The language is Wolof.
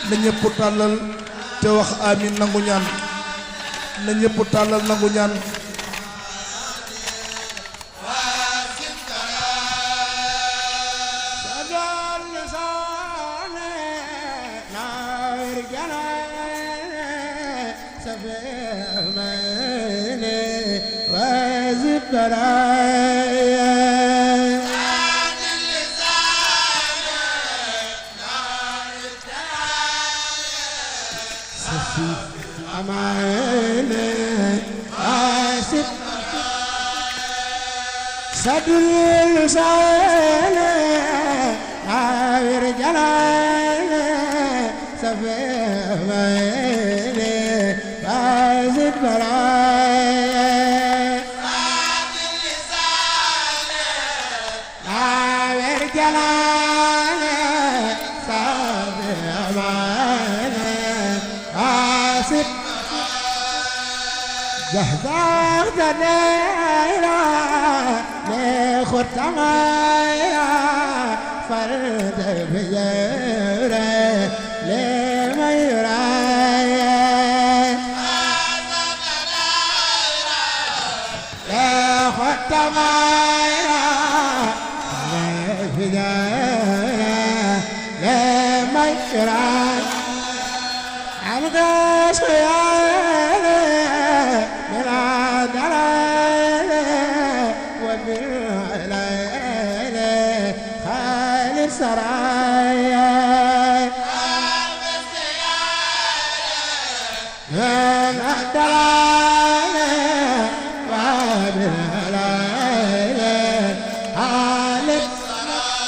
na ñëpp tàllal te wax amin nangu ñaan na ñëpp tàllal nangu ñaan sadul sane awir jalane safene bazid baraye sadul sane awir jalane safene bazid جهدار دنيرا لخد معايا فرد بيرا لما يرايا لخد معايا فرد بيرا لما يرايا عمقاش سرايا من أحدرايا وابرايا حالك سرايا